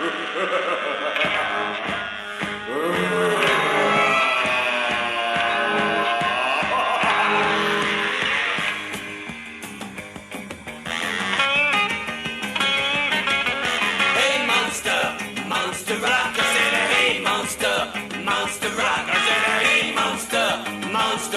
Monster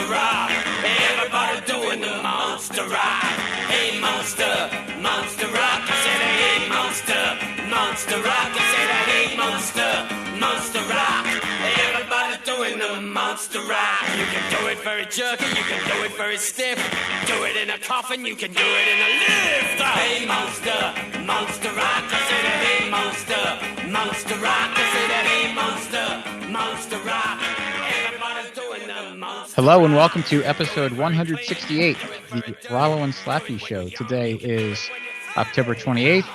rock. Everybody doing the monster rock. Hey monster, monster rock. I said hey monster, monster rock. I said hey monster, monster rock. Everybody doing the monster rock. You can do it very jerky, you can do it very stiff. Do it in a coffin, you can do it in a lift. Hey monster, monster rock. I said hey monster, monster rock. I said hey monster, monster rock. Everybody doing the monster. Hello and welcome to episode 168 of the Rollo and Slappy Show. Today is October 28th,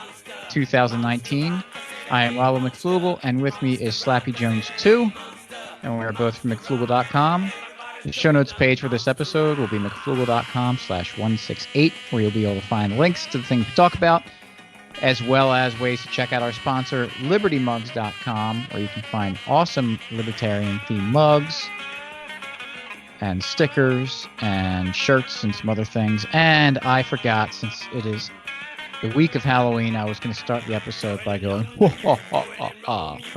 2019. I am Rollo McFlugel, and with me is Slappy Jones 2, and we are both from McFlugel.com. The show notes page for this episode will be McFlugel.com/168, where you'll be able to find links to the things we talk about, as well as ways to check out our sponsor, LibertyMugs.com, where you can find awesome libertarian-themed mugs and stickers and shirts and some other things. And I forgot, since it is the week of Halloween, I was going to start the episode by going, or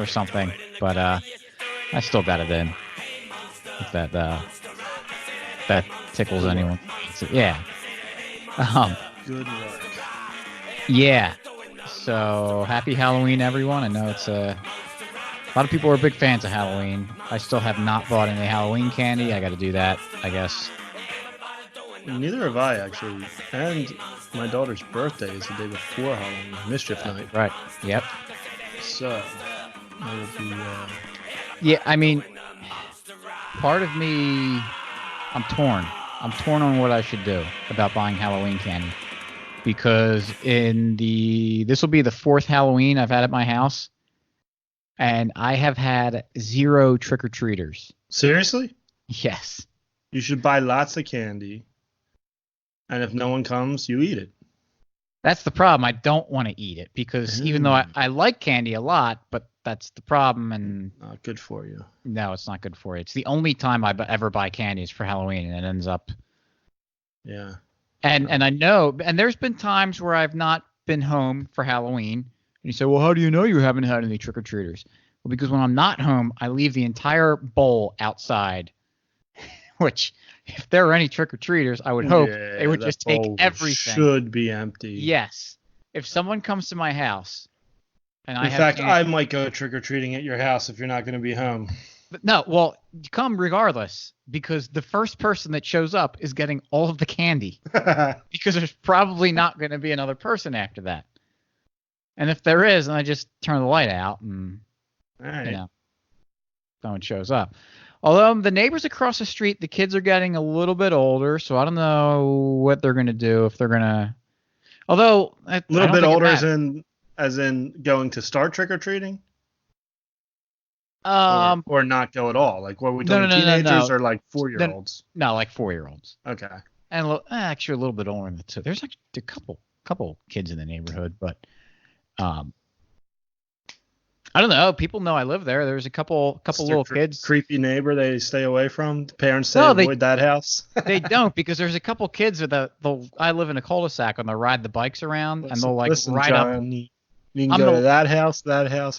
something. But I still got it in. If that tickles anyone. So, yeah. Good work. Yeah. So, happy Halloween, everyone. I know it's a lot of people are big fans of Halloween. I still have not bought any Halloween candy. I got to do that, I guess. Neither have I, actually. And my daughter's birthday is the day before Halloween, Mischief Night. Right. Yep. So, I will be... Yeah, I mean, part of me, I'm torn. I'm torn on what I should do about buying Halloween candy. Because this will be the fourth Halloween I've had at my house. And I have had 0 trick-or-treaters. Seriously? Yes. You should buy lots of candy. And if no one comes, you eat it. That's the problem. I don't want to eat it. Because even though I like candy a lot, but that's the problem. And Not good for you. no, it's not good for you. It's the only time I ever buy candy is for Halloween. And it ends up... Yeah. And I know, and there's been times where I've not been home for Halloween. And you say, well, how do you know you haven't had any trick-or-treaters? Well, because when I'm not home, I leave the entire bowl outside, which if there were any trick-or-treaters, I would hope they would just take everything. Should be empty. Yes. If someone comes to my house and In fact, I might go trick-or-treating at your house if you're not going to be home. But no, well, you come regardless, because the first person that shows up is getting all of the candy. Because there's probably not going to be another person after that. And if there is, then I just turn the light out and, no one shows up. Although the neighbors across the street, the kids are getting a little bit older, so I don't know what they're going to do, if they're going to... Although... A little bit older as in going to start trick-or-treating? Or not go at all? Like, what are we talking, teenagers or like 4-year-olds? No, like 4-year-olds. Okay. And actually a little bit older than two. There's actually a couple kids in the neighborhood, but I don't know. People know I live there. There's a couple little kids. Creepy neighbor they stay away from. The parents say avoid that house. They don't, because there's a couple kids with I live in a cul-de-sac, and they'll ride the bikes around, and they'll ride John, up. You can go to that house,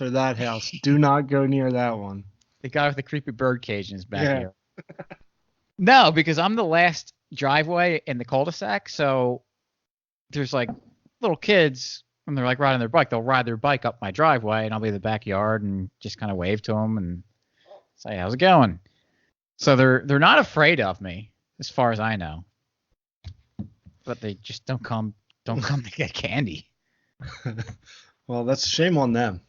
or that house. Do not go near that one. The guy with the creepy bird cage in his backyard. Yeah. No, because I'm the last driveway in the cul-de-sac, so there's like little kids, when they're like riding their bike, they'll ride their bike up my driveway, and I'll be in the backyard and just kind of wave to them and say, how's it going? So they're not afraid of me, as far as I know. But they just don't come to get candy. Well, that's a shame on them.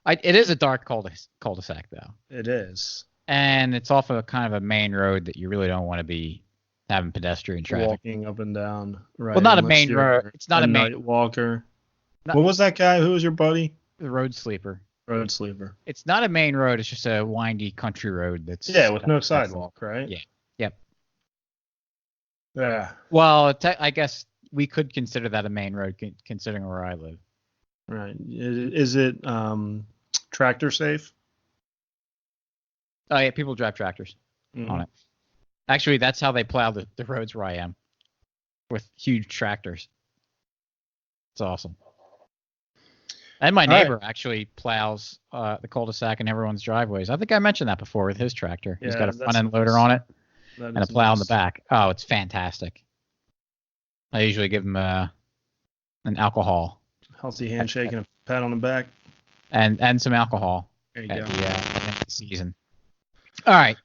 It is a dark cul-de-sac, though. It is. And it's off of kind of a main road that you really don't want to be having pedestrian traffic. Walking up and down. Right. Well, not a main road. It's not a main night walker. What was that guy? Who was your buddy? The road sleeper. Road sleeper. It's not a main road. It's just a windy country road that's... Yeah, with no sidewalk, right? Yeah. Yep. Yeah. Well, I guess we could consider that a main road, considering where I live. Right. Is it tractor safe? Oh yeah, people drive tractors on it. Actually, that's how they plow the roads where I am, with huge tractors. It's awesome. And my neighbor actually plows the cul-de-sac in everyone's driveways. I think I mentioned that before with his tractor. He's got a front end loader on it and a plow in the back. Oh, it's fantastic. I usually give him an alcohol. Healthy handshake and a pat on the back. And some alcohol. There you go. At the end of the season. All right.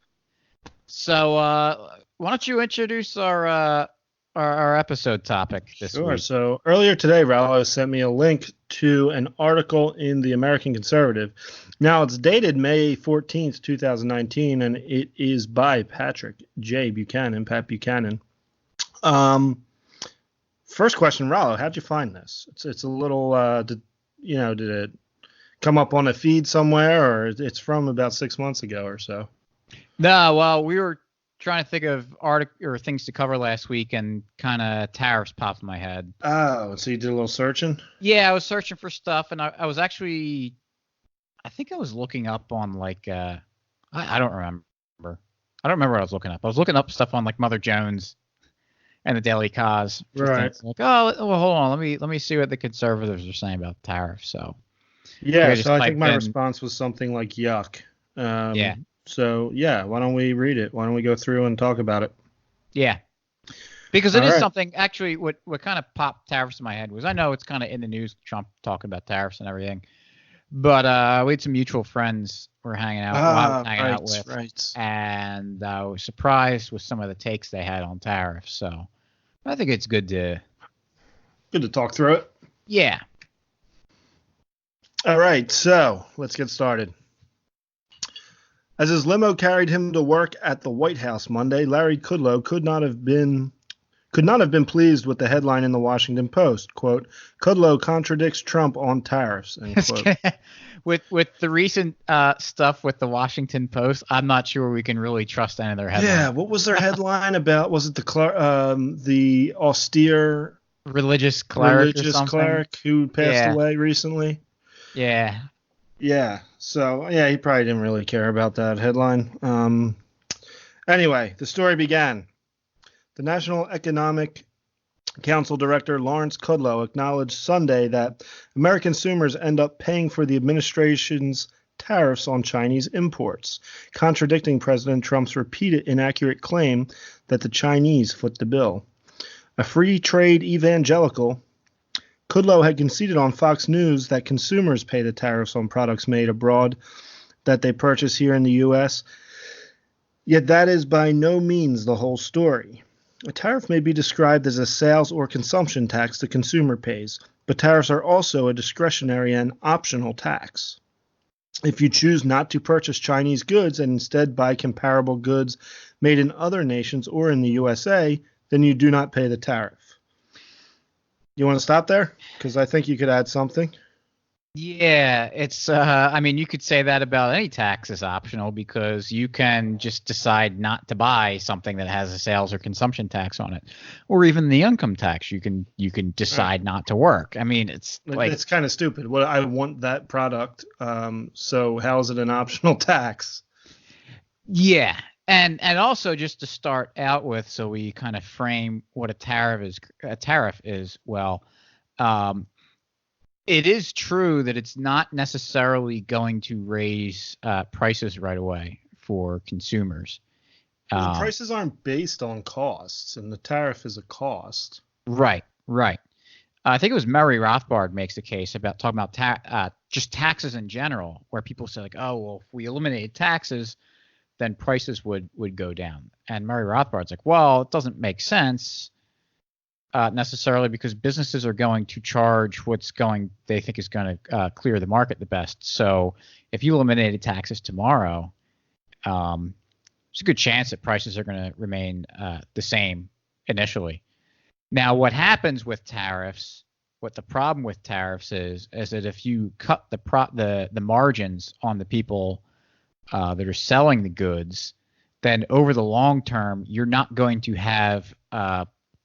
So why don't you introduce our episode topic this week? Sure. So earlier today, Rallo sent me a link to an article in the American Conservative. Now, it's dated May 14th, 2019, and it is by Patrick J. Buchanan, Pat Buchanan. First question, Rallo, how'd you find this? It's a little, did it come up on a feed somewhere, or it's from about 6 months ago or so? No, well, we were trying to think of things to cover last week, and kind of tariffs popped in my head. Oh, so you did a little searching? Yeah, I was searching for stuff, and I was actually, I think I was looking up on like, I don't remember. I don't remember what I was looking up. I was looking up stuff on like Mother Jones and the Daily Cause. Right. Like, well, hold on, let me see what the conservatives are saying about tariffs. So yeah, so I think my response was something like yuck. Yeah. So, yeah, why don't we read it? Why don't we go through and talk about it? Yeah. Because it is something, actually, what kind of popped tariffs in my head was, I know it's kind of in the news, Trump talking about tariffs and everything, but we had some mutual friends we're hanging out, out with, and I was surprised with some of the takes they had on tariffs. So I think it's good to talk through it. Yeah. All right, so let's get started. As his limo carried him to work at the White House Monday, Larry Kudlow could not have been pleased with the headline in the Washington Post. Quote, Kudlow contradicts Trump on tariffs, end quote. With the recent stuff with the Washington Post, I'm not sure we can really trust any of their headlines. Yeah, what was their headline about? Was it the austere religious cleric who passed away recently? Yeah. Yeah. So, yeah, he probably didn't really care about that headline. Anyway, the story began. The National Economic Council Director Lawrence Kudlow acknowledged Sunday that American consumers end up paying for the administration's tariffs on Chinese imports, contradicting President Trump's repeated inaccurate claim that the Chinese foot the bill. A free trade evangelical, Kudlow had conceded on Fox News that consumers pay the tariffs on products made abroad that they purchase here in the U.S., yet that is by no means the whole story. A tariff may be described as a sales or consumption tax the consumer pays, but tariffs are also a discretionary and optional tax. If you choose not to purchase Chinese goods and instead buy comparable goods made in other nations or in the USA, then you do not pay the tariff. You want to stop there? Because I think you could add something. Yeah, it's I mean, you could say that about any tax is optional, because you can just decide not to buy something that has a sales or consumption tax on it, or even the income tax. You can decide not to work. I mean, it's kind of stupid. Well, I want that product, so how is it an optional tax? Yeah. And also, just to start out with, so we kind of frame what a tariff is. Well, it is true that it's not necessarily going to raise prices right away for consumers. Well, the prices aren't based on costs, and the tariff is a cost. Right. I think it was Murray Rothbard makes the case about talking about just taxes in general, where people say like, oh, well, if we eliminated taxes, then prices would go down. And Murray Rothbard's like, well, it doesn't make sense necessarily, because businesses are going to charge they think is going to clear the market the best. So if you eliminated taxes tomorrow, there's a good chance that prices are going to remain the same initially. Now, what happens with tariffs, what the problem with tariffs is that if you cut the margins on the people that are selling the goods, then over the long term, you're not going to have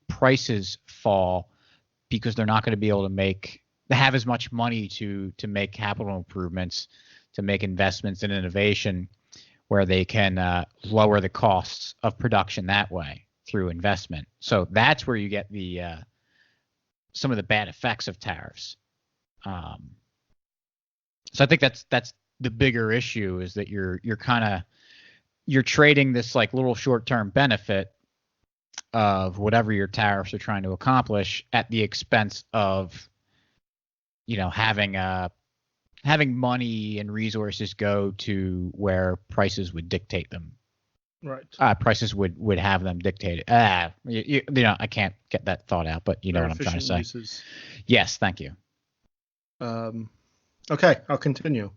prices fall, because they're not going to be able to make have as much money to make capital improvements, to make investments in innovation, where they can lower the costs of production that way through investment. So that's where you get the some of the bad effects of tariffs. So I think that's the bigger issue, is that you're trading this like little short-term benefit of whatever your tariffs are trying to accomplish at the expense of, having money and resources go to where prices would dictate them. Right. Prices would have them dictated. I can't get that thought out, but you know what I'm trying to say. Uses. Yes, thank you. Okay, I'll continue.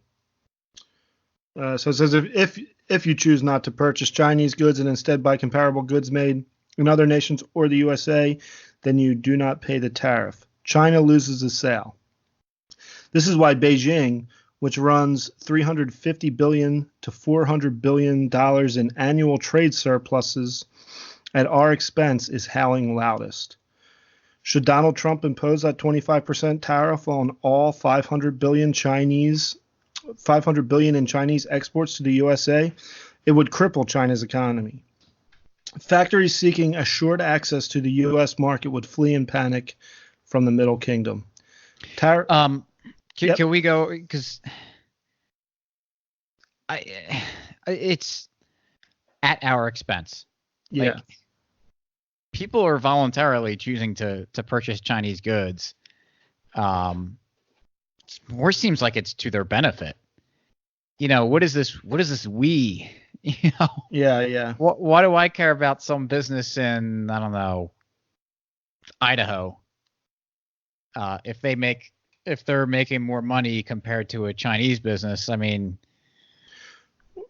So it says if you choose not to purchase Chinese goods and instead buy comparable goods made in other nations or the USA, then you do not pay the tariff. China loses the sale. This is why Beijing, which runs $350 billion to $400 billion in annual trade surpluses at our expense, is howling loudest. Should Donald Trump impose that 25% tariff on all 500 billion in Chinese exports to the USA, it would cripple China's economy. Factories seeking assured access to the U.S. market would flee in panic from the Middle Kingdom. Can we go, because it's at our expense. Yeah. Like, people are voluntarily choosing to purchase Chinese goods. More seems like it's to their benefit. What is this? What is this? Yeah. Why do I care about some business in, I don't know, Idaho? If they're making more money compared to a Chinese business, I mean.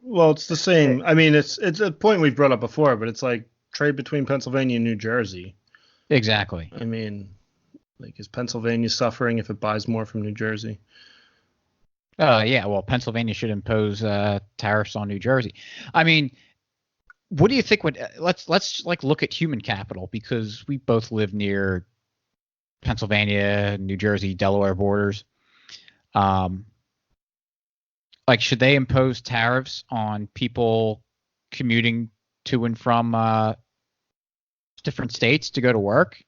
Well, it's the same. I mean, it's a point we've brought up before, but it's like trade between Pennsylvania and New Jersey. Exactly. I mean, like, is Pennsylvania suffering if it buys more from New Jersey? Yeah. Well, Pennsylvania should impose tariffs on New Jersey. I mean, what do you think let's like look at human capital, because we both live near Pennsylvania, New Jersey, Delaware borders. Like, should they impose tariffs on people commuting to and from different states to go to work,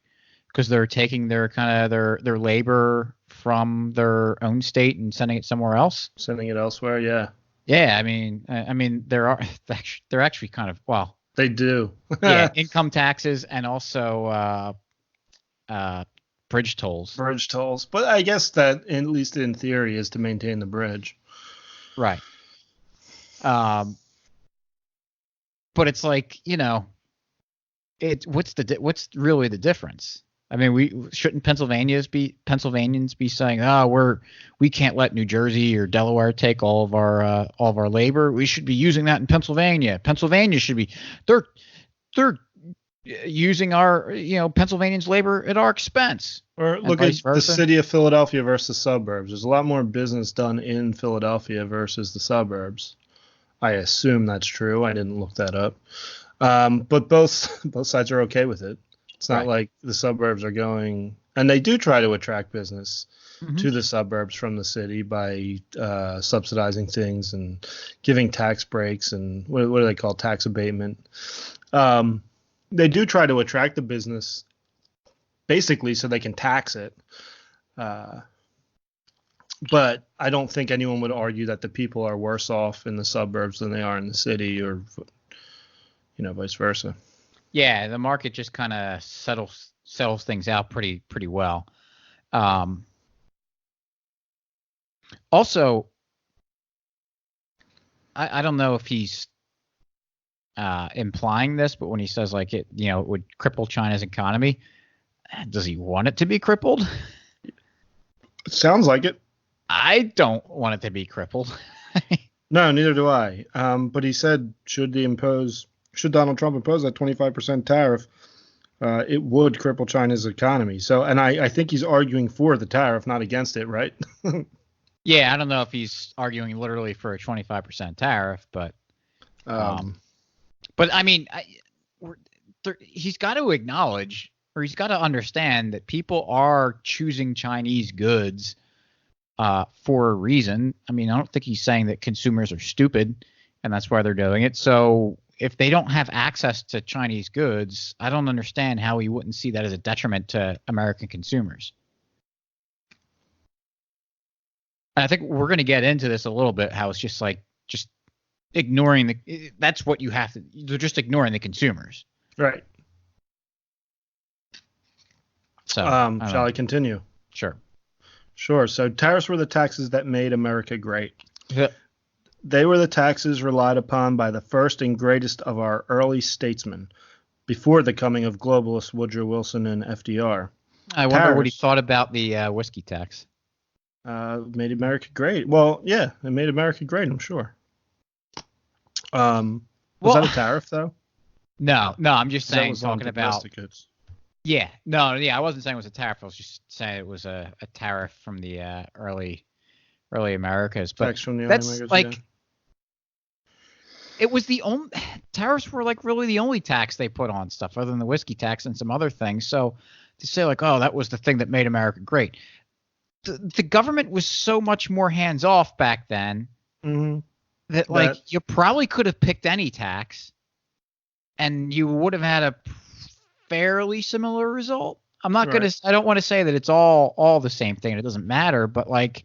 because they're taking their their labor from their own state and sending it somewhere else? Sending it elsewhere, yeah. Yeah, I mean, they're actually kind of, well, they do. Yeah, income taxes and also bridge tolls. Bridge tolls, but I guess that, at least in theory, is to maintain the bridge. Right. But it's like, what's really the difference? I mean, shouldn't Pennsylvanians be saying, we can't let New Jersey or Delaware take all of our labor. We should be using that in Pennsylvania. Pennsylvania should be, they're using our, Pennsylvanians' labor at our expense. Or look at the city of Philadelphia versus the suburbs. There's a lot more business done in Philadelphia versus the suburbs. I assume that's true. I didn't look that up. But both sides are okay with it. It's not like the suburbs are going, and they do try to attract business to the suburbs from the city by subsidizing things and giving tax breaks and what do they call tax abatement. They do try to attract the business basically so they can tax it. But I don't think anyone would argue that the people are worse off in the suburbs than they are in the city, or vice versa. Yeah, the market just kind of settles things out pretty well. Also, I don't know if he's implying this, but when he says like it would cripple China's economy, does he want it to be crippled? It sounds like it. I don't want it to be crippled. No, neither do I. But he said, should Donald Trump impose that 25% tariff, it would cripple China's economy. So, and I think he's arguing for the tariff, not against it, right? Yeah, I don't know if he's arguing literally for a 25% tariff, but I mean, he's got to acknowledge or he's got to understand that people are choosing Chinese goods for a reason. I mean, I don't think he's saying that consumers are stupid and that's why they're doing it. So if they don't have access to Chinese goods, I don't understand how he wouldn't see that as a detriment to American consumers. And I think we're going to get into this a little bit, how it's just ignoring that's what you have to, they're just ignoring the consumers. Right. So, shall I continue? Sure. Sure. So tariffs were the taxes that made America great. Yeah. They were the taxes relied upon by the first and greatest of our early statesmen before the coming of globalists Woodrow Wilson and FDR. I wonder what he thought about the whiskey tax. Made America great. Well, yeah, it made America great, I'm sure. Was that a tariff, though? No, I'm just saying, talking about. Goods. Yeah, no, yeah, I wasn't saying it was a tariff. I was just saying it was a tariff from the early Americas. But tax from the that's Americas, like, yeah. It was the only tariffs were like really the only tax they put on stuff other than the whiskey tax and some other things. So to say like, oh, that was the thing that made America great. The government was so much more hands off back then that like you probably could have picked any tax and you would have had a fairly similar result. I'm not going to, I don't want to say that it's all the same thing. It doesn't matter, but like,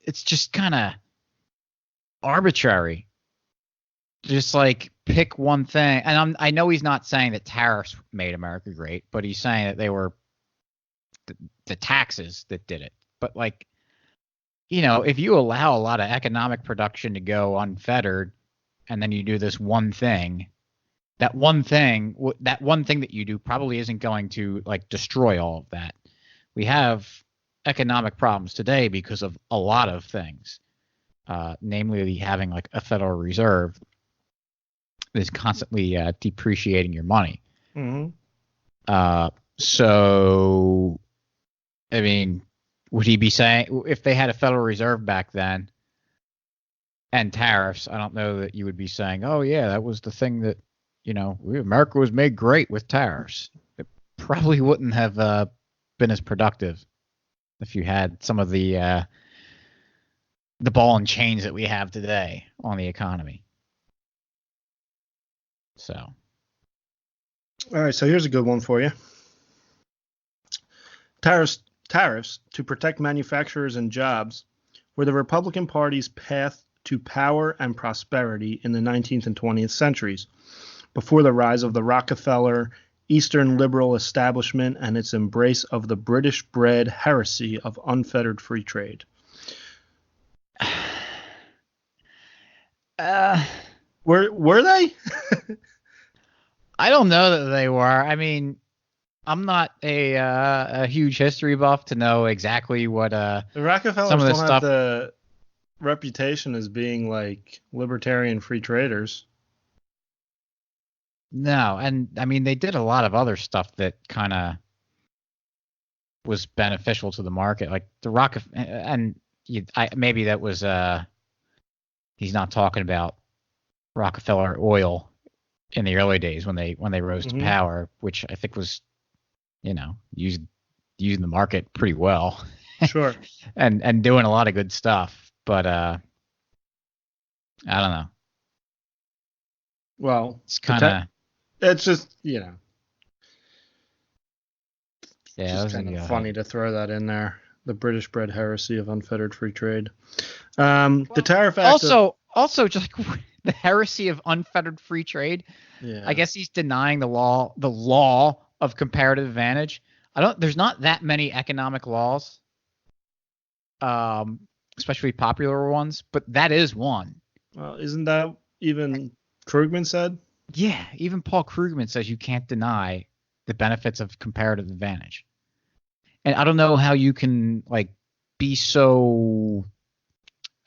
it's just kind of arbitrary. Just like pick one thing. And I know he's not saying that tariffs made America great, but he's saying that they were the taxes that did it. But like, you know, if you allow a lot of economic production to go unfettered and then you do this one thing, that one thing that you do probably isn't going to like destroy all of that. We have economic problems today because of a lot of things, namely having like a Federal Reserve that's constantly depreciating your money. So, I mean, would he be saying if they had a Federal Reserve back then and tariffs, I don't know that you would be saying, oh, yeah, that was the thing that, you know, America was made great with tariffs. It probably wouldn't have been as productive if you had some of the ball and chains that we have today on the economy. So. All right, so here's a good one for you. Tariffs to protect manufacturers and jobs were the Republican Party's path to power and prosperity in the 19th and 20th centuries, before the rise of the Rockefeller Eastern liberal establishment and its embrace of the British-bred heresy of unfettered free trade. Were they? I don't know that they were. I mean, I'm not a huge history buff to know exactly what the Rockefellers some of this don't stuff. have the reputation as being like libertarian free traders. No, and I mean they did a lot of other stuff that kind of was beneficial to the market, like the maybe that was he's not talking about Rockefeller oil in the early days when they rose to power, which I think was, you know, using the market pretty well. Sure. and doing a lot of good stuff, but I don't know. Well, it's kind of it's just, you know. Yeah, it's kind of funny to throw that in there. The British-bred heresy of unfettered free trade. The Tariff Act. Also, just like the heresy of unfettered free trade. Yeah. I guess he's denying the law of comparative advantage. There's not that many economic laws, especially popular ones, but that is one. Well, isn't that even Krugman said? Yeah, even Paul Krugman says you can't deny the benefits of comparative advantage. And I don't know how you can like be so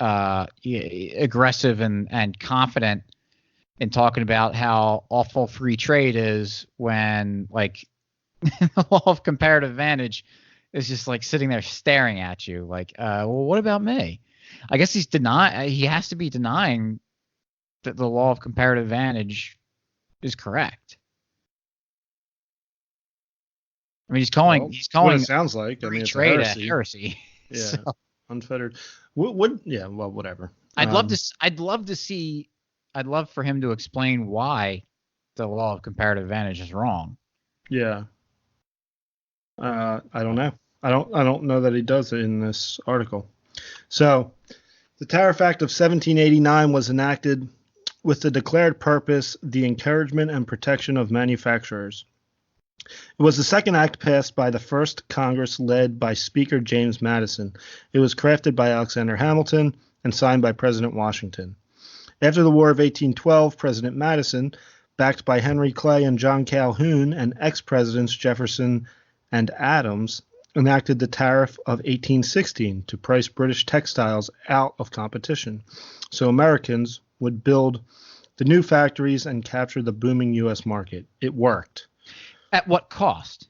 aggressive and confident in talking about how awful free trade is when like the law of comparative advantage is just like sitting there staring at you like, well, what about me? I guess he has to be denying that the law of comparative advantage is correct. I mean, he's Well, calling what it sounds like. I mean, it's a trade a heresy. heresy. Yeah, So, unfettered. What? Yeah, well, whatever. I'd love to see. I'd love for him to explain why the law of comparative advantage is wrong. Yeah. I don't know. I don't know that he does it in this article. So, the Tariff Act of 1789 was enacted with the declared purpose the encouragement and protection of manufacturers. It was the second act passed by the first Congress led by Speaker James Madison. It was crafted by Alexander Hamilton and signed by President Washington. After the War of 1812, President Madison, backed by Henry Clay and John Calhoun and ex-presidents Jefferson and Adams, enacted the Tariff of 1816 to price British textiles out of competition, so Americans would build the new factories and capture the booming U.S. market. It worked. At what cost?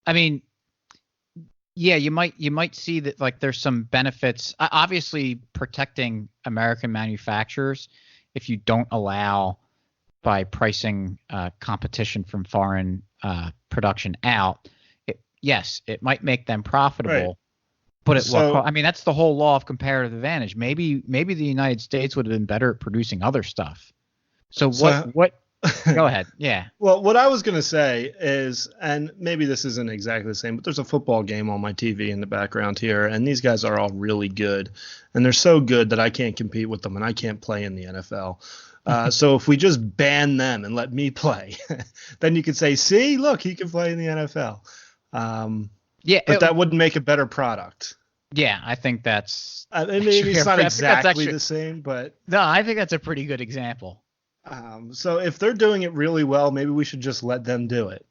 I mean, yeah, you might see that like there's some benefits. Obviously, protecting American manufacturers, if you don't allow by pricing competition from foreign production out, yes, it might make them profitable. Right. But at what cost? I mean, that's the whole law of comparative advantage. Maybe the United States would have been better at producing other stuff. So what? Go ahead. Yeah. Well, what I was going to say is, and maybe this isn't exactly the same, but there's a football game on my TV in the background here, and these guys are all really good. And they're so good that I can't compete with them, and I can't play in the NFL. So if we just ban them and let me play, then you could say, see, look, he can play in the NFL. Yeah. But that wouldn't make a better product. Yeah, I think that's... maybe it's not exactly the same, but... No, I think that's a pretty good example. So if they're doing it really well, maybe we should just let them do it.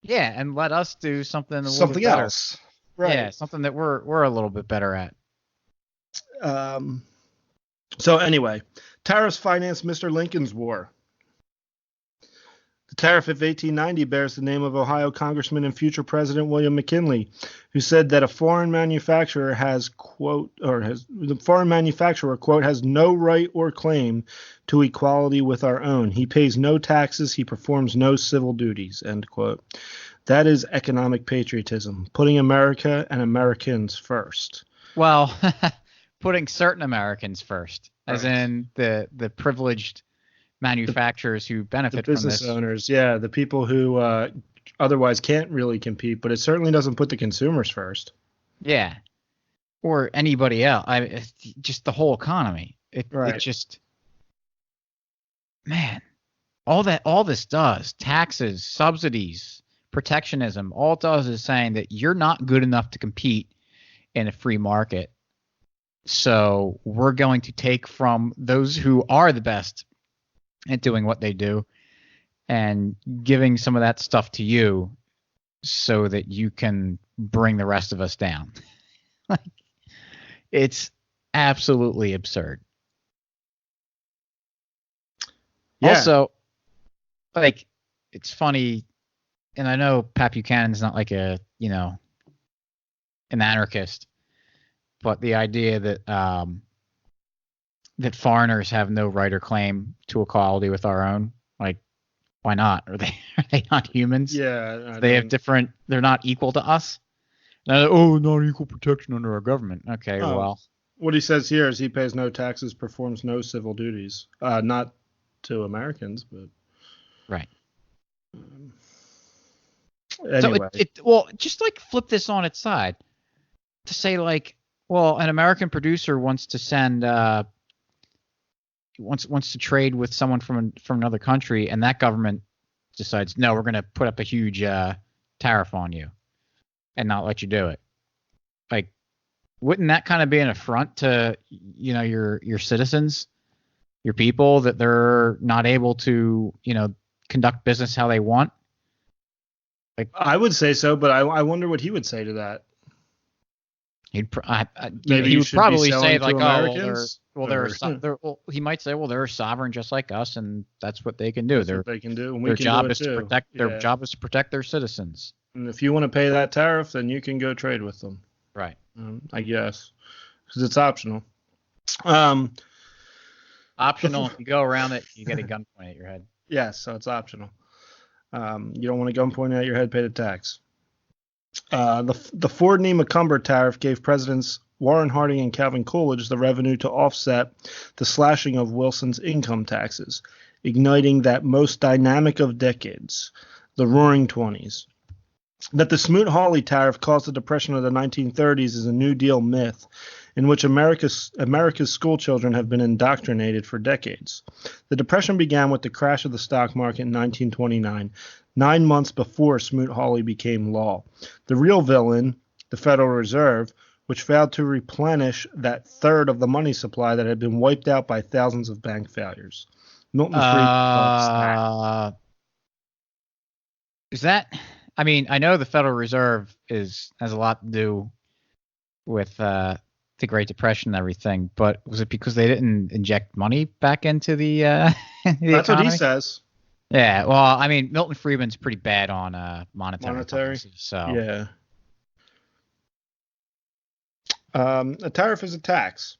Yeah, and let us do something else. Right. Yeah, something that we're a little bit better at. So anyway, tariffs financed Mr. Lincoln's war. The tariff of 1890 bears the name of Ohio Congressman and future President William McKinley, who said that a foreign manufacturer has no right or claim to equality with our own. He pays no taxes. He performs no civil duties, end quote. That is economic patriotism, putting America and Americans first. Well, putting certain Americans first, as in the privileged manufacturers who benefit from this. The business owners, yeah, the people who otherwise can't really compete, but it certainly doesn't put the consumers first. Yeah, or anybody else. Just the whole economy. It just, man, all this does, taxes, subsidies, protectionism, all it does is saying that you're not good enough to compete in a free market. So we're going to take from those who are the best at doing what they do and giving some of that stuff to you so that you can bring the rest of us down. It's absolutely absurd. Yeah. Also, like, it's funny, and I know Pat Buchanan's not like an anarchist, but the idea that that foreigners have no right or claim to equality with our own, like, why not? Are they not humans? Yeah. They're not equal to us. Not equal protection under our government. Okay, well. What he says here is he pays no taxes, performs no civil duties. Not to Americans, but. Right. Anyway. So just like flip this on its side to say, like, well, an American producer wants to send wants to trade with someone from another country, and that government decides, no, we're going to put up a huge tariff on you and not let you do it. Like, wouldn't that kind of be an affront to your citizens, your people, that they're not able to conduct business how they want? Like, I would say so, but I wonder what he would say to that. He would probably say, like, he might say, well, they're sovereign just like us, and that's what they can do. That's what they can do. And their job is to protect their job is to protect their citizens. And if you want to pay that tariff, then you can go trade with them. Right. I guess, because it's optional. Optional. If you go around it, you get a gun pointed at your head. Yes, so it's optional. You don't want a gun pointing at your head, pay the tax. The Ford-Macomber tariff gave Presidents Warren Harding and Calvin Coolidge the revenue to offset the slashing of Wilson's income taxes, igniting that most dynamic of decades, the Roaring Twenties. That the Smoot-Hawley tariff caused the Depression of the 1930s is a New Deal myth in which America's school children have been indoctrinated for decades. The Depression began with the crash of the stock market in 1929, 9 months before Smoot-Hawley became law. The real villain, the Federal Reserve, which failed to replenish that third of the money supply that had been wiped out by thousands of bank failures. Milton Friedman thought that. Is that? I mean, I know the Federal Reserve has a lot to do with the Great Depression and everything, but was it because they didn't inject money back into the That's economy? what he says. Yeah, well, I mean, Milton Friedman's pretty bad on monetary policy, so yeah. A tariff is a tax,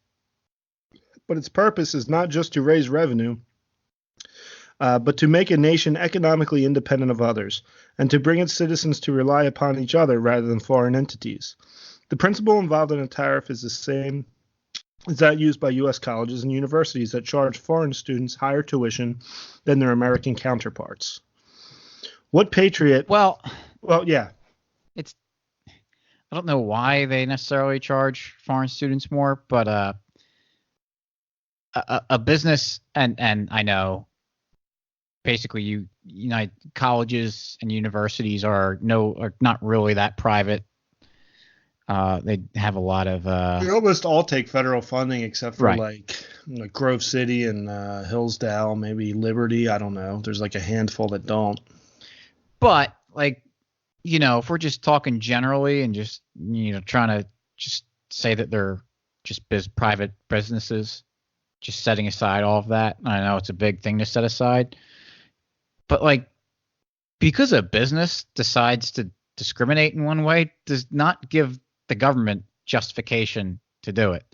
but its purpose is not just to raise revenue, but to make a nation economically independent of others, and to bring its citizens to rely upon each other rather than foreign entities. The principle involved in a tariff is the same as that used by U.S. colleges and universities that charge foreign students higher tuition than their American counterparts. What patriot? Well, yeah. I don't know why they necessarily charge foreign students more, but a business and I know basically colleges and universities are not really that private. They have a lot of They almost all take federal funding except for right. like Grove City and Hillsdale, maybe Liberty. I don't know. There's like a handful that don't. But if we're just talking generally and just trying to just say that they're just private businesses, just setting aside all of that. I know it's a big thing to set aside, but because a business decides to discriminate in one way does not give the government justification to do it.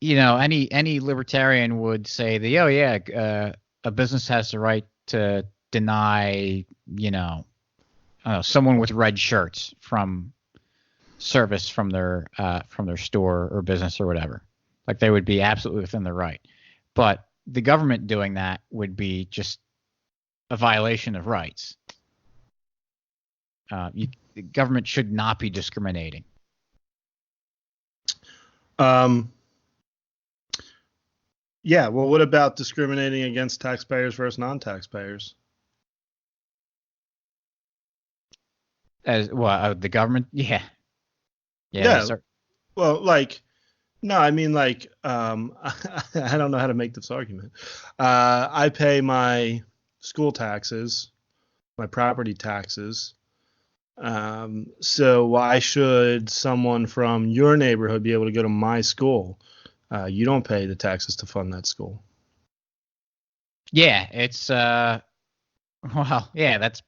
Any libertarian would say that, a business has the right to deny, someone with red shirts from service from their store or business or whatever. They would be absolutely within their right. But the government doing that would be just a violation of rights. The government should not be discriminating. Yeah, well, what about discriminating against taxpayers versus non-taxpayers? As well, the government, yeah. Well, no, I mean, I don't know how to make this argument. I pay my school taxes, my property taxes. So why should someone from your neighborhood be able to go to my school? You don't pay the taxes to fund that school. Yeah, it's that's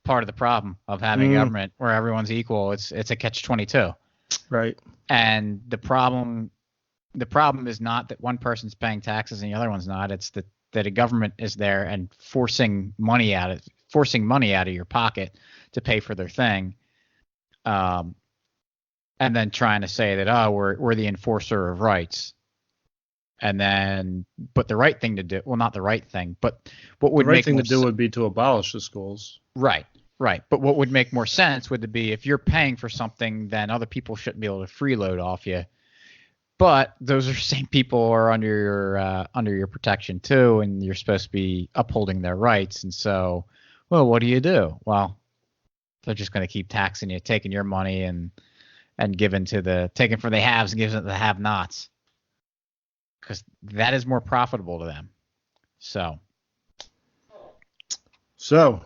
part of the problem of having government where everyone's equal. It's a catch-22. Right. And the problem is not that one person's paying taxes and the other one's not. It's that a government is there and forcing money out of your pocket to pay for their thing. And then trying to say that, we're the enforcer of rights. And then, but the right thing to do, well, not the right thing, but what would the right make thing to do would be to abolish the schools. Right. But what would make more sense would be if you're paying for something, then other people shouldn't be able to freeload off you. But those are the same people who are under your protection too, and you're supposed to be upholding their rights. And so, well, what do? Well, they're just going to keep taxing you, taking your money and taking from the haves and giving it to the have-nots. Because that is more profitable to them. So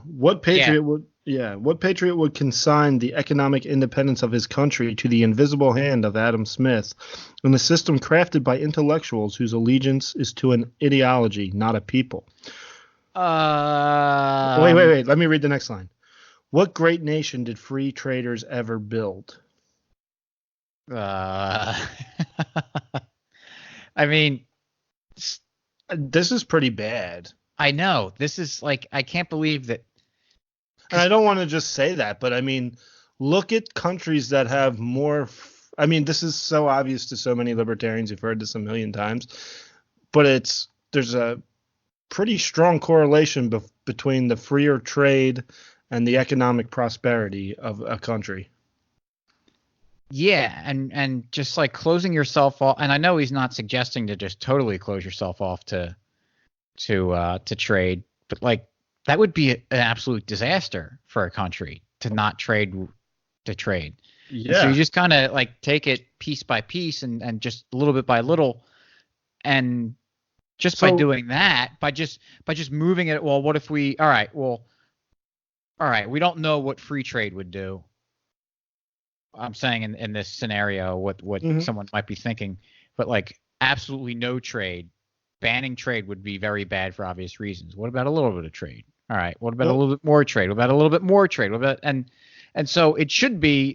what patriot would consign the economic independence of his country to the invisible hand of Adam Smith in a system crafted by intellectuals whose allegiance is to an ideology, not a people? Wait. Let me read the next line. What great nation did free traders ever build? I mean, this is pretty bad. I know. This is like, I can't believe that. And I don't want to just say that, but I mean, look at countries that have more. I mean, this is so obvious to so many libertarians. You've heard this a million times, but there's a pretty strong correlation between the freer trade and the economic prosperity of a country. Yeah, and just like closing yourself off, and I know he's not suggesting to just totally close yourself off to trade, but like that would be an absolute disaster for a country to not trade to trade. Yeah. And so you just kind of like take it piece by piece and just little bit by little, and just by doing that, by just moving it. Well, what if we? All right, we don't know what free trade would do. I'm saying in this scenario, what someone might be thinking, but like absolutely no trade, banning trade would be very bad for obvious reasons. What about a little bit of trade? All right. What about a little bit more trade? What about a little bit more trade? What about and so it should be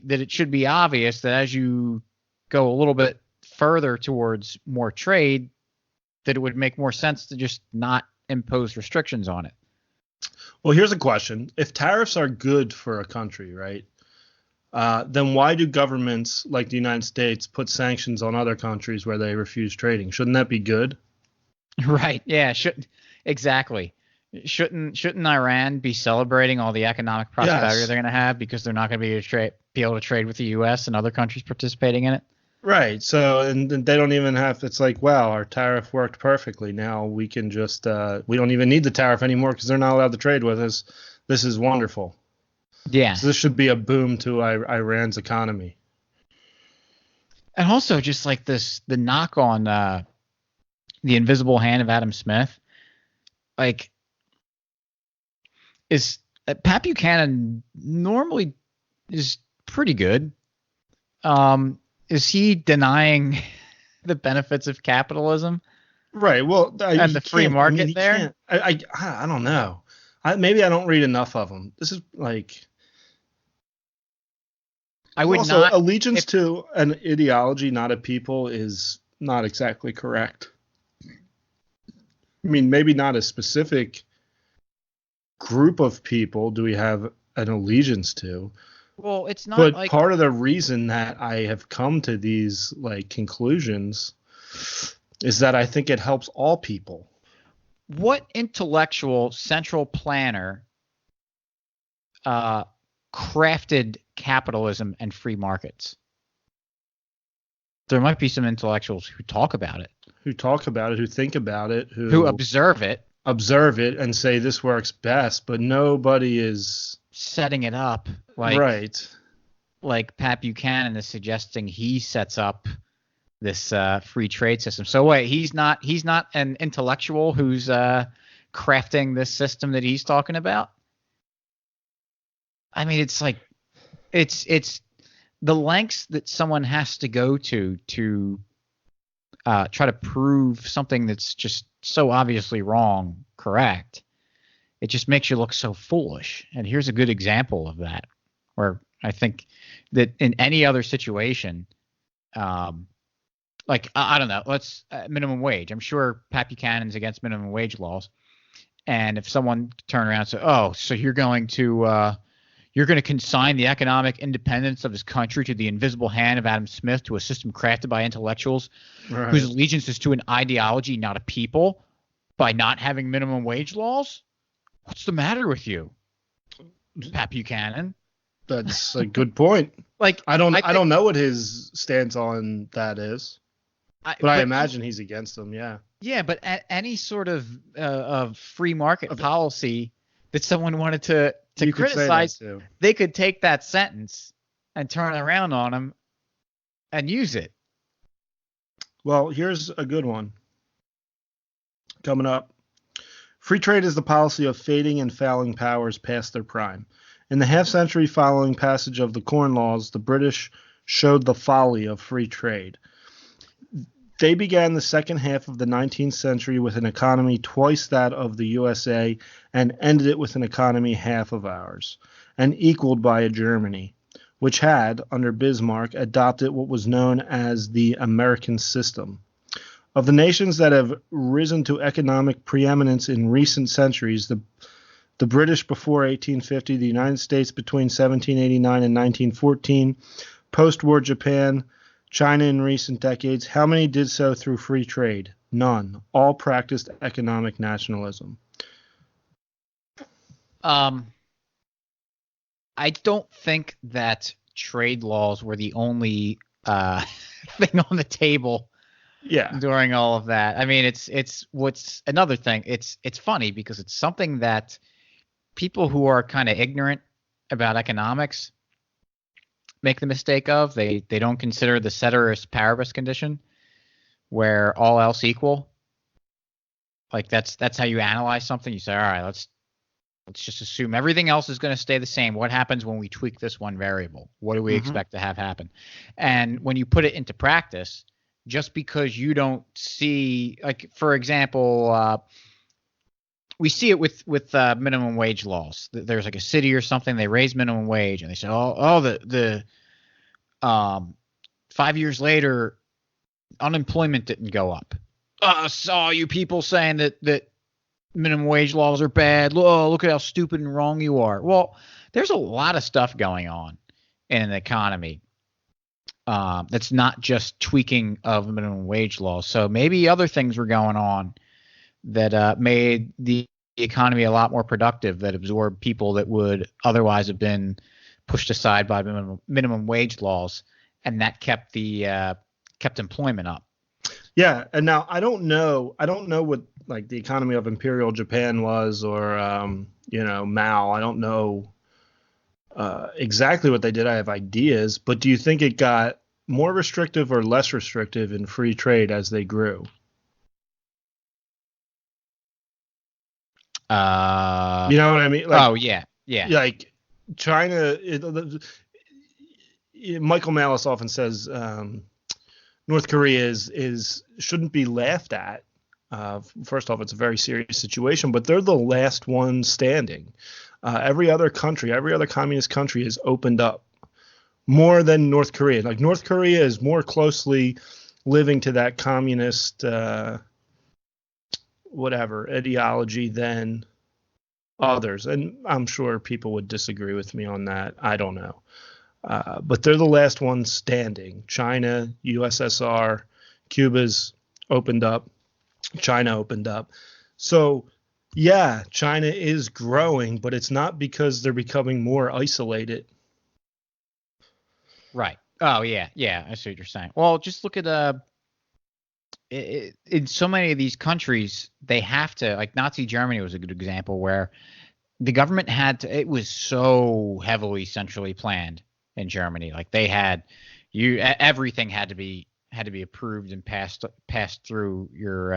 obvious that as you go a little bit further towards more trade, that it would make more sense to just not impose restrictions on it. Well, here's a question: if tariffs are good for a country, right? Then why do governments like the United States put sanctions on other countries where they refuse trading? Shouldn't that be good? Right. Yeah. Exactly. Shouldn't Iran be celebrating all the economic prosperity they're going to have because they're not going to be able to trade with the U.S. and other countries participating in it? Right. So, and they don't even have. It's like, wow, our tariff worked perfectly. Now we can just we don't even need the tariff anymore because they're not allowed to trade with us. This is wonderful. Yeah. So this should be a boom to Iran's economy. And also just like the knock on the invisible hand of Adam Smith, like Pat Buchanan normally is pretty good. Is he denying the benefits of capitalism? Right. Well, and the free market there? I don't know. Maybe I don't read enough of them. This is like. I would also, not. Allegiance to an ideology, not a people, is not exactly correct. I mean, maybe not a specific group of people do we have an allegiance to. Well, it's not. But like, part of the reason that I have come to these like conclusions is that I think it helps all people. What intellectual central planner crafted capitalism and free markets? There might be some intellectuals who talk about it. Who think about it, who observe it and say this works best, but nobody is setting it up. Right. Like Pat Buchanan is suggesting he sets up this free trade system. So wait, he's not an intellectual who's crafting this system that he's talking about? I mean, it's like it's the lengths that someone has to go to try to prove something that's just so obviously wrong correct. It just makes you look so foolish. And here's a good example of that, where I think that in any other situation, like I don't know, let's minimum wage. I'm sure Pat Buchanan's against minimum wage laws, and if someone turned around and said, "Oh, so you're going to consign the economic independence of his country to the invisible hand of Adam Smith, to a system crafted by intellectuals whose allegiance is to an ideology, not a people, by not having minimum wage laws? What's the matter with you, Pat Buchanan?" That's a good point. Like I don't know what his stance on that is, but I imagine he's against them. Yeah. Yeah, but any sort of free market policy that someone wanted to criticize, they could take that sentence and turn it around on him and use it. Well, here's a good one coming up. Free trade is the policy of fading and failing powers past their prime. In the half-century following passage of the Corn Laws, the British showed the folly of free trade. They began the second half of the 19th century with an economy twice that of the USA and ended it with an economy half of ours, and equaled by a Germany, which had, under Bismarck, adopted what was known as the American system. Of the nations that have risen to economic preeminence in recent centuries, the British before 1850, the United States between 1789 and 1914, post-war Japan, China in recent decades, how many did so through free trade? None. All practiced economic nationalism. I don't think that trade laws were the only thing on the table during all of that. I mean, it's what's another thing. It's funny because it's something that people who are kind of ignorant about economics make the mistake of. They don't consider the ceteris paribus condition, where all else equal. Like that's how you analyze something. You say, all right, let's just assume everything else is going to stay the same. What happens when we tweak this one variable? What do we expect to have happen? And when you put it into practice, just because you don't see, like, for example, we see it with minimum wage laws. There's like a city or something, they raise minimum wage, and they say, the 5 years later, unemployment didn't go up. Saw you people saying that minimum wage laws are bad. Look at how stupid and wrong you are. Well, there's a lot of stuff going on in an economy that's not just tweaking of minimum wage laws. So maybe other things were going on that made the economy a lot more productive, that absorbed people that would otherwise have been pushed aside by minimum wage laws, and that kept employment up. Yeah, and now I don't know what like the economy of Imperial Japan was, or Mao. I don't know exactly what they did. I have ideas, but do you think it got more restrictive or less restrictive in free trade as they grew? You know what I mean? Like, yeah. Like China, Michael Malice often says North Korea shouldn't be laughed at. First off, it's a very serious situation, but they're the last one standing. Every other communist country has opened up more than North Korea. Like North Korea is more closely living to that communist ideology than others. And I'm sure people would disagree with me on that. I don't know. But they're the last ones standing. China, USSR, Cuba's opened up. China opened up. So, yeah, China is growing, but it's not because they're becoming more isolated. Right. Oh, yeah. Yeah, I see what you're saying. Well, just look at in so many of these countries, they have to, like Nazi Germany was a good example, where the government it was so heavily centrally planned in Germany. Like they had everything had to be approved and passed through your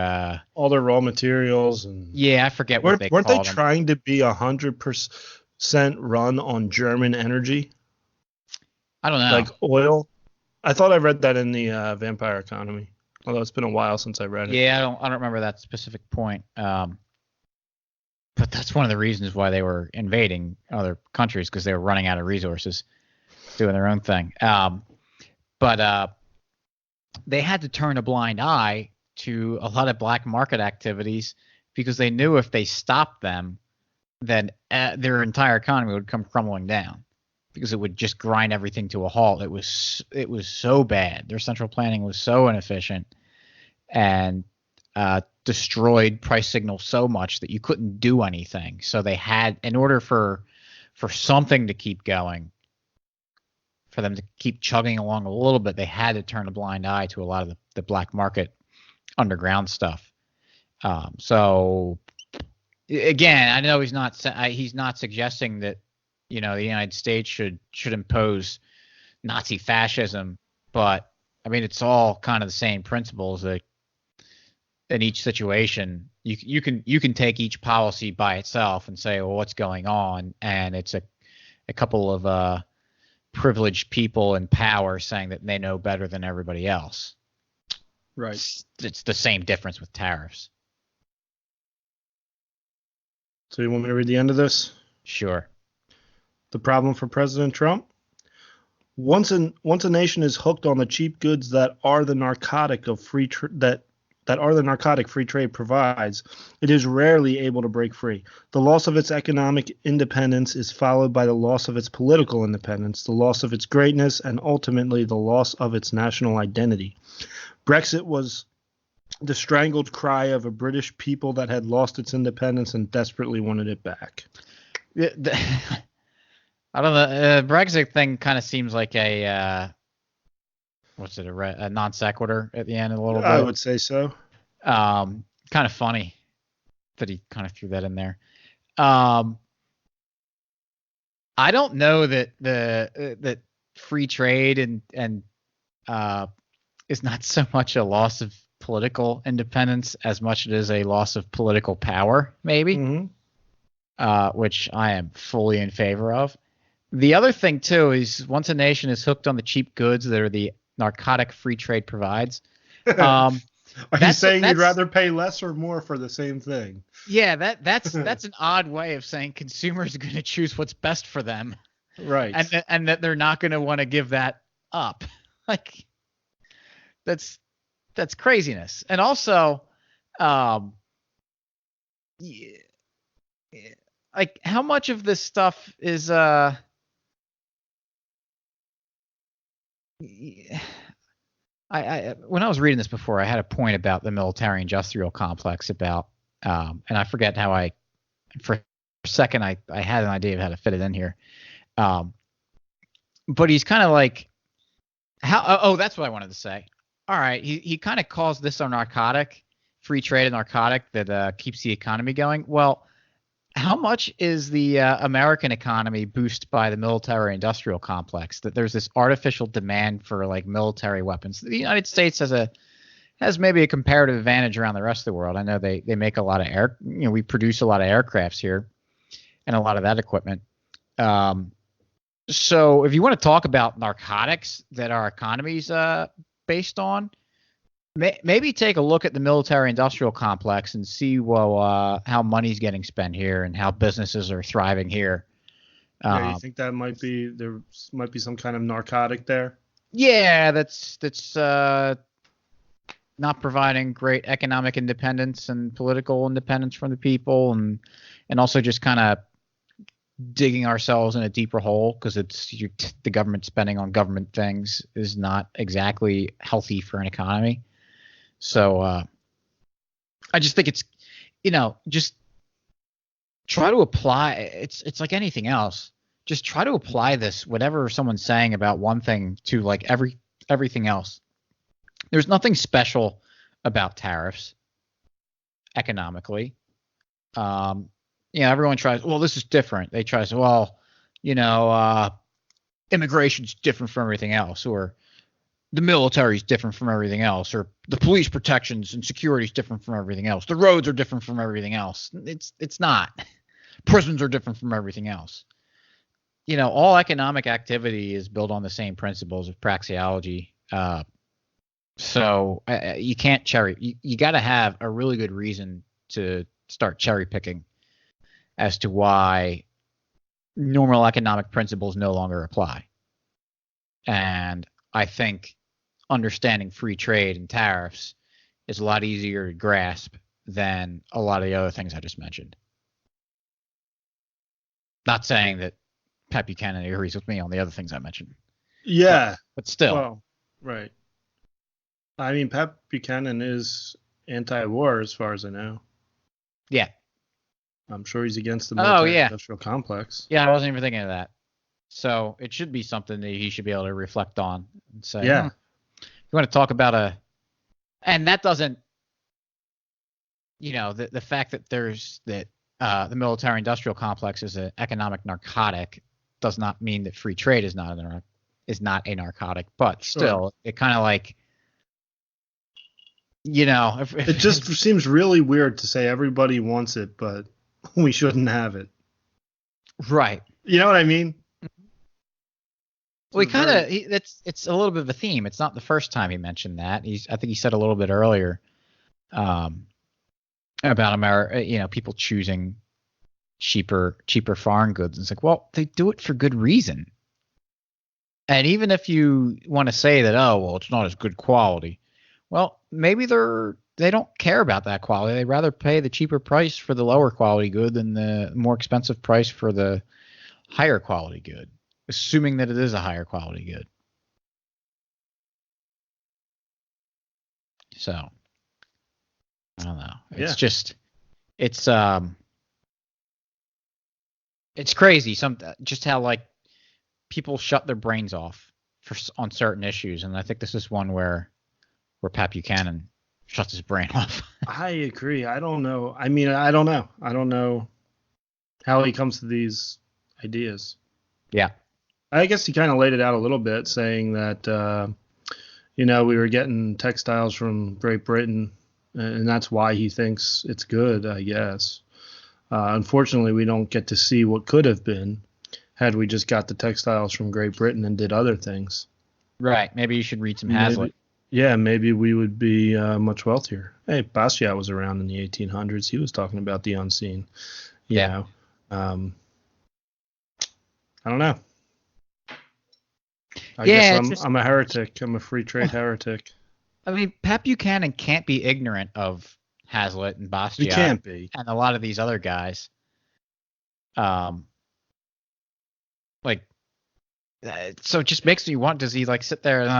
all their raw materials. And I forget what they weren't they them. trying to be 100% run on German energy? I don't know. Like oil? I thought I read that in the Vampire Economy, although it's been a while since I read it. Yeah, I don't remember that specific point. But that's one of the reasons why they were invading other countries, because they were running out of resources, doing their own thing. But they had to turn a blind eye to a lot of black market activities, because they knew if they stopped them, then their entire economy would come crumbling down, because it would just grind everything to a halt. It was so bad. Their central planning was so inefficient, and destroyed price signals so much that you couldn't do anything. So they had, in order for something to keep going, for them to keep chugging along a little bit, they had to turn a blind eye to a lot of the black market underground stuff. So again, I know he's not suggesting that, the United States should impose Nazi fascism, but I mean, it's all kind of the same principles. That in each situation, you can take each policy by itself and say, well, what's going on? And it's a couple of privileged people in power saying that they know better than everybody else. Right. It's the same difference with tariffs. So you want me to read the end of this? Sure. The problem for President Trump? Once a nation is hooked on the cheap goods that are the narcotic of free that the narcotic free trade provides, it is rarely able to break free. The loss of its economic independence is followed by the loss of its political independence, the loss of its greatness, and ultimately the loss of its national identity. Brexit was the strangled cry of a British people that had lost its independence and desperately wanted it back. I don't know. Brexit thing kind of seems like a a non sequitur at the end a little bit. I would say so. Kind of funny that he kind of threw that in there. I don't know that that free trade and is not so much a loss of political independence as much as it is a loss of political power, maybe, which I am fully in favor of. The other thing, too, is once a nation is hooked on the cheap goods that are the narcotic free trade provides. Are you saying you'd rather pay less or more for the same thing? Yeah, that's an odd way of saying consumers are going to choose what's best for them. Right. And that they're not going to want to give that up. Like, that's craziness. And also, like, how much of this stuff is I when I was reading this before, I had a point about the military industrial complex about and I forget how for a second I had an idea of how to fit it in here. But he's kind of like that's what I wanted to say. All right, he kind of calls this a narcotic, free trade a narcotic that keeps the economy going. Well, how much is the American economy boosted by the military-industrial complex? That there's this artificial demand for like military weapons. The United States has maybe a comparative advantage around the rest of the world. I know they make a lot of we produce a lot of aircrafts here, and a lot of that equipment. So if you want to talk about narcotics that our economy's based on, maybe take a look at the military-industrial complex and see how money's getting spent here and how businesses are thriving here. You think there might be some kind of narcotic there? Yeah, that's not providing great economic independence and political independence from the people, and also just kind of digging ourselves in a deeper hole because the government spending on government things is not exactly healthy for an economy. So I just think it's, just try to apply. It's like anything else. Just try to apply this, whatever someone's saying about one thing, to like everything else. There's nothing special about tariffs economically. Everyone tries, well, this is different. They try to say, well, immigration's different from everything else, or the military is different from everything else, or the police protections and security is different from everything else. The roads are different from everything else. It's not. Prisons are different from everything else. All economic activity is built on the same principles of praxeology. So you can't cherry. You got to have a really good reason to start cherry picking as to why normal economic principles no longer apply. And I think understanding free trade and tariffs is a lot easier to grasp than a lot of the other things I just mentioned. Not saying that Pat Buchanan agrees with me on the other things I mentioned. Yeah. But still. Well, right. I mean, Pat Buchanan is anti-war as far as I know. Yeah. I'm sure he's against the military-industrial complex. Yeah, I wasn't even thinking of that. So it should be something that he should be able to reflect on and say, yeah. You want to talk about and that doesn't, the fact that the military-industrial complex is an economic narcotic does not mean that free trade is not a narcotic. But still, It kind of like, it just seems really weird to say everybody wants it, but we shouldn't have it. Right. You know what I mean? Well, it's a little bit of a theme. It's not the first time he mentioned that. I think he said a little bit earlier about America, people choosing cheaper foreign goods. And it's like, well, they do it for good reason. And even if you want to say that, it's not as good quality. Well, maybe they're they don't care about that quality. They'd rather pay the cheaper price for the lower quality good than the more expensive price for the higher quality good, assuming that it is a higher quality good. So I don't know. It's just it's crazy. Just how like people shut their brains off on certain issues, and I think this is one where Pat Buchanan shuts his brain off. I agree. I don't know. I mean, I don't know. I don't know how he comes to these ideas. Yeah. I guess he kind of laid it out a little bit, saying that, we were getting textiles from Great Britain, and that's why he thinks it's good, I guess. Unfortunately, we don't get to see what could have been had we just got the textiles from Great Britain and did other things. Right. Maybe you should read some Hazlitt. Maybe we would be much wealthier. Hey, Basquiat was around in the 1800s. He was talking about the unseen. I don't know. I guess I'm a heretic. I'm a free trade heretic. I mean, Pat Buchanan can't be ignorant of Hazlitt and Basquiat. He can't be. And a lot of these other guys. So it just makes me want, does he like sit there and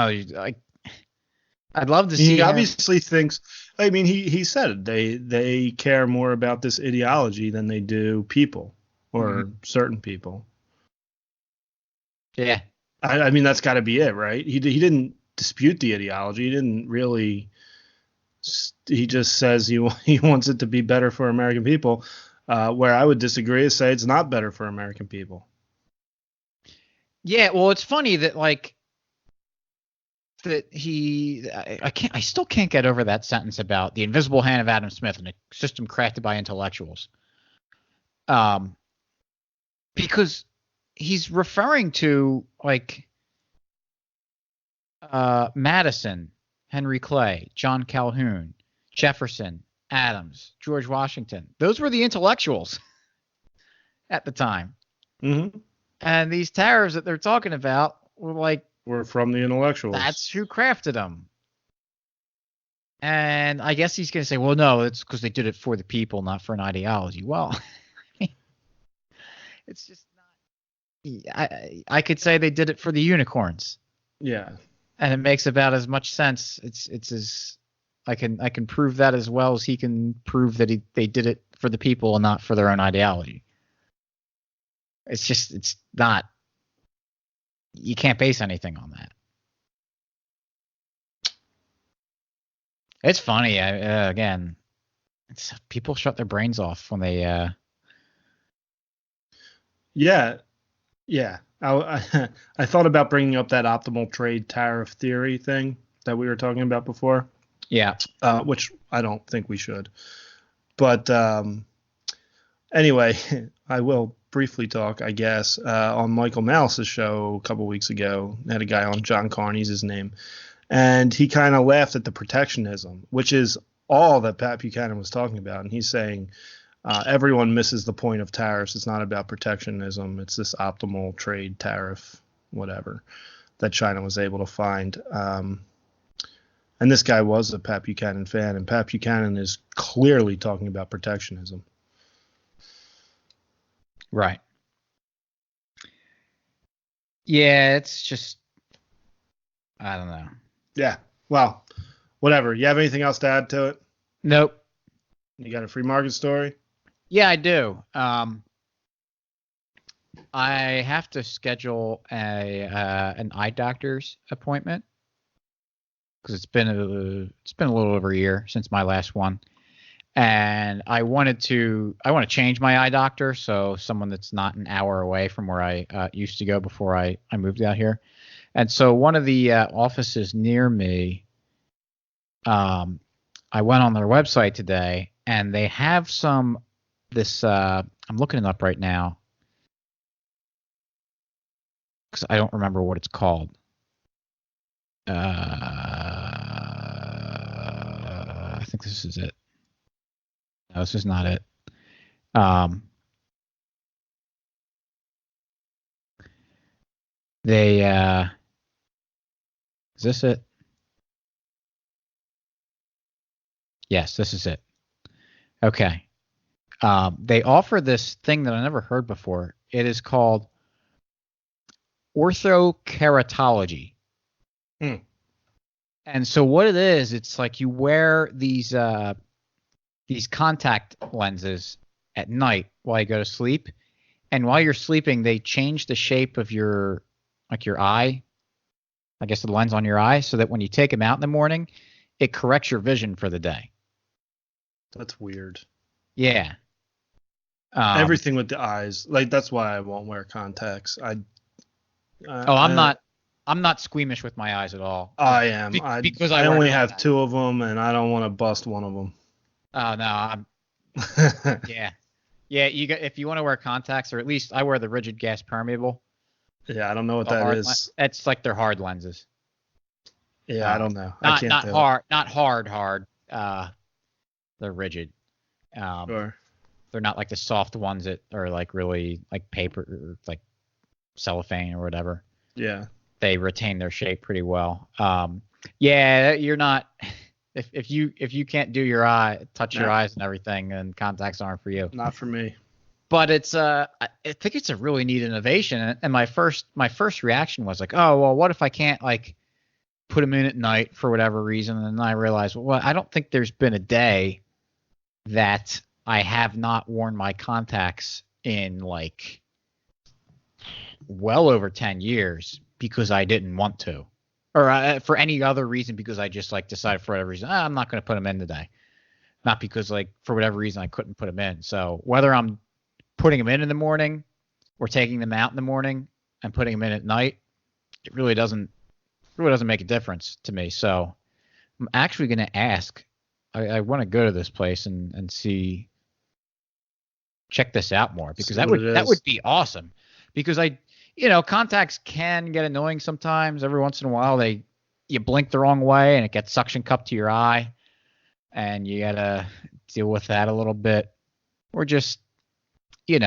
I'd love to see. He obviously thinks. I mean, he said it. They care more about this ideology than they do people or certain people. Yeah. I mean, that's got to be it, right? He didn't dispute the ideology. He didn't really. He just says he wants it to be better for American people. Where I would disagree is say it's not better for American people. Yeah, well, it's funny that I still can't get over that sentence about the invisible hand of Adam Smith and a system crafted by intellectuals. Because he's referring to Madison, Henry Clay, John Calhoun, Jefferson, Adams, George Washington. Those were the intellectuals at the time. Mm-hmm. And these tariffs that they're talking about were from the intellectuals. That's who crafted them. And I guess he's going to say, well, no, it's because they did it for the people, not for an ideology. Well, it's just not. I could say they did it for the unicorns. Yeah. And it makes about as much sense. It's as I can prove that as well as he can prove that they did it for the people and not for their own ideology. It's not. You can't base anything on that. It's funny. Again, people shut their brains off when they. Yeah. I thought about bringing up that optimal trade tariff theory thing that we were talking about before. Yeah. Which I don't think we should. But anyway, I will briefly talk, I guess, on Michael Malice's show a couple weeks ago. They had a guy on, John Carney's his name, and he kind of laughed at the protectionism, which is all that Pat Buchanan was talking about. And he's saying everyone misses the point of tariffs. It's not about protectionism. It's this optimal trade tariff, whatever, that China was able to find. And this guy was a Pat Buchanan fan, and Pat Buchanan is clearly talking about protectionism. Right. Yeah, it's just, I don't know. Yeah. Well, whatever. You have anything else to add to it? Nope. You got a free market story? Yeah, I do. I have to schedule an eye doctor's appointment because it's been a little over a year since my last one. And I want to change my eye doctor, so someone that's not an hour away from where I used to go before I moved out here. And so one of the offices near me, I went on their website today, and they have I'm looking it up right now because I don't remember what it's called. I think this is it. No, this is not it. Is this it? Yes, this is it. Okay. They offer this thing that I never heard before. It is called orthokeratology. Hmm. And so what it is, it's like you wear these contact lenses at night while you go to sleep. And while you're sleeping, they change the shape of your eye, I guess the lens on your eye, so that when you take them out in the morning, it corrects your vision for the day. That's weird. Yeah. Everything with the eyes, like that's why I won't wear contacts. I'm not squeamish with my eyes at all. I am. Because I wear only have contacts. 2 of them, and I don't want to bust one of them. Oh no, yeah. If you want to wear contacts, or at least I wear the rigid gas permeable. Yeah, I don't know what The that hard is. It's like they're hard lenses. Yeah, I don't know. I can't Not do hard, not hard. They're rigid. Sure. They're not like the soft ones that are like really like paper, or like cellophane or whatever. Yeah. They retain their shape pretty well. Yeah, you're not. If you can't do your touch your eyes and everything, then contacts aren't for you. Not for me. But it's I think it's a really neat innovation. And my first reaction was like, oh well, what if I can't like put them in at night for whatever reason? And then I realized, well, I don't think there's been a day that I have not worn my contacts in like well over 10 years because I didn't want to, or for any other reason, because I just like decided for whatever reason, I'm not going to put them in today. Not because like for whatever reason I couldn't put them in. So whether I'm putting them in the morning or taking them out in the morning and putting them in at night, it really doesn't make a difference to me. So I'm actually going to ask. I want to go to this place and check this out more, because that would be awesome. Because contacts can get annoying sometimes. Every once in a while, you blink the wrong way and it gets suction cupped to your eye, and you gotta deal with that a little bit. Or just like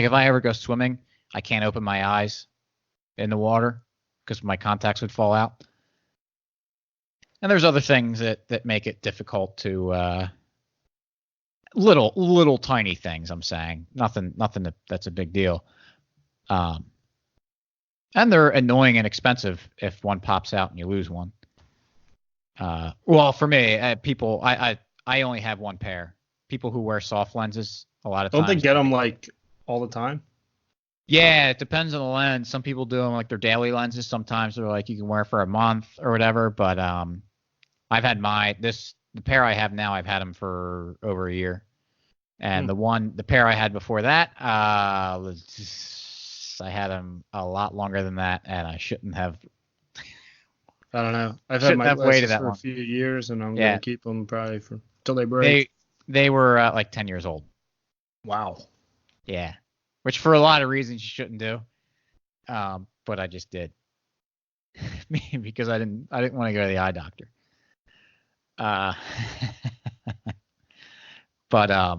if I ever go swimming, I can't open my eyes in the water because my contacts would fall out. And there's other things that make it difficult to little tiny things. I'm saying nothing that's a big deal. And they're annoying and expensive if one pops out and you lose one. Well, for me, people, I only have one pair. People who wear soft lenses, a lot of times. Don't they get them like all the time? Yeah, it depends on the lens. Some people do them like their daily lenses. Sometimes they're like you can wear for a month or whatever. But I've had the pair I have now, I've had them for over a year. And the pair I had before that, I had them a lot longer than that, and I shouldn't have. I don't know. I've had my glasses for a few years, and I'm going to keep them probably till they break. They were like 10 years old. Wow. Yeah, which for a lot of reasons you shouldn't do, but I just did because I didn't want to go to the eye doctor. But I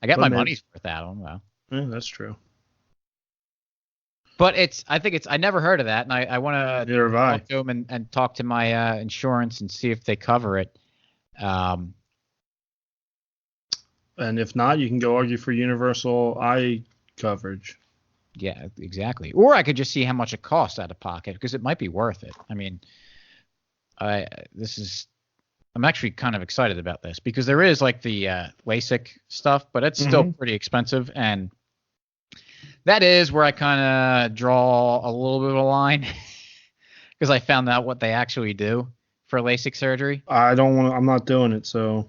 got my money's worth out of them, though. Yeah, that's true. But I never heard of that, and I want to talk to them and talk to my insurance and see if they cover it. And if not, you can go argue for universal eye coverage. Yeah, exactly. Or I could just see how much it costs out of pocket, because it might be worth it. I mean, I'm actually kind of excited about this, because there is like the LASIK stuff, but it's still pretty expensive. And that is where I kind of draw a little bit of a line, because I found out what they actually do for LASIK surgery. I'm not doing it, so.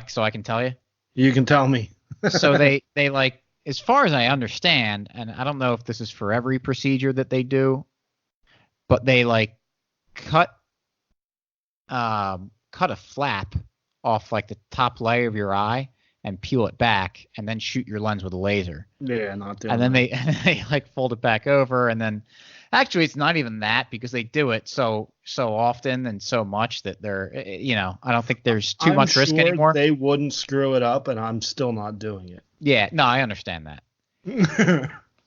So I can tell you? You can tell me. So they like, as far as I understand, and I don't know if this is for every procedure that they do, but they like cut a flap off like the top layer of your eye and peel it back, and then shoot your lens with a laser. Yeah, not doing. And then they like fold it back over, and then actually it's not even that, because they do it so often and so much that they're I don't think there's too much risk anymore. They wouldn't screw it up, and I'm still not doing it. Yeah, no, I understand that.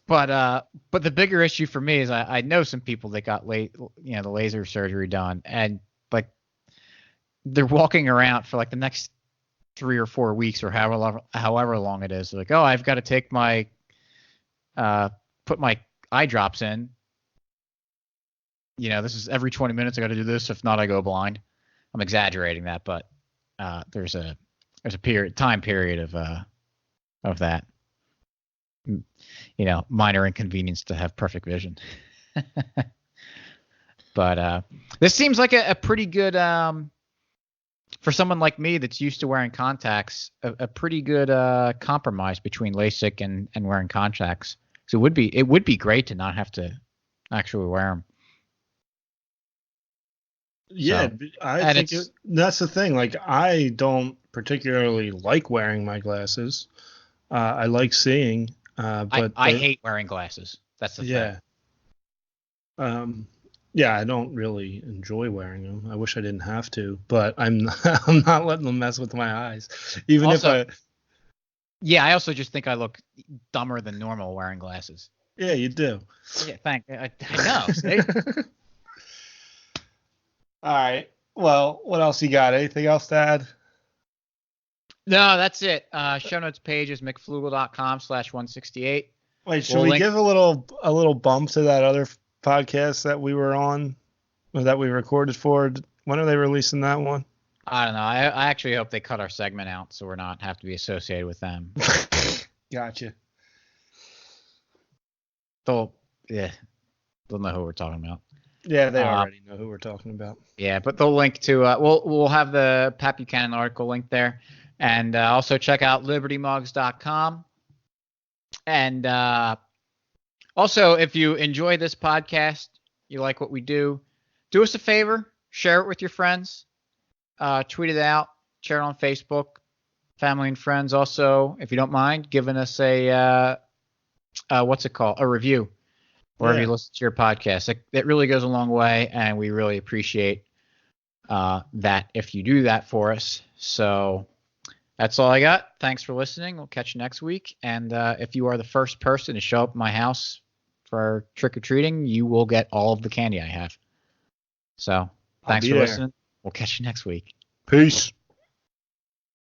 But the bigger issue for me is I know some people that got the laser surgery done, and like they're walking around for like the next 3 or 4 weeks or however long it is. They're like, oh, I've got to take my put my eye drops in. This is every 20 minutes. I got to do this. If not, I go blind. I'm exaggerating that, but there's a time period of that. Minor inconvenience to have perfect vision. But this seems like a pretty good, for someone like me that's used to wearing contacts, a pretty good compromise between LASIK and wearing contacts. So it would be great to not have to actually wear them. Yeah, so, I think that's the thing. Like, I don't particularly like wearing my glasses. I like seeing, but I hate wearing glasses. That's the thing. Yeah, I don't really enjoy wearing them. I wish I didn't have to, but I'm not letting them mess with my eyes. Even also, if I also just think I look dumber than normal wearing glasses. Yeah, you do. Yeah, I know. See? All right. Well, what else you got? Anything else to add? No, that's it. Show notes page is mcflugel.com/168. Wait, should we give a little bump to that other podcast that we were on, or that we recorded for? When are they releasing that one? I don't know. I actually hope they cut our segment out so we're not have to be associated with them. Gotcha. They'll know who we're talking about. Yeah, they already know who we're talking about. Yeah, but they'll link to we'll have the Pat Buchanan article link there, and also check out libertymugs.com. And also, if you enjoy this podcast, you like what we do us a favor, share it with your friends, tweet it out, share it on Facebook, family and friends. Also, if you don't mind, giving us a what's it called? A review. Wherever you listen to your podcast. It really goes a long way, and we really appreciate that if you do that for us. So that's all I got. Thanks for listening. We'll catch you next week. And if you are the first person to show up at my house for trick-or-treating, you will get all of the candy I have. So thanks for listening. We'll catch you next week. Peace.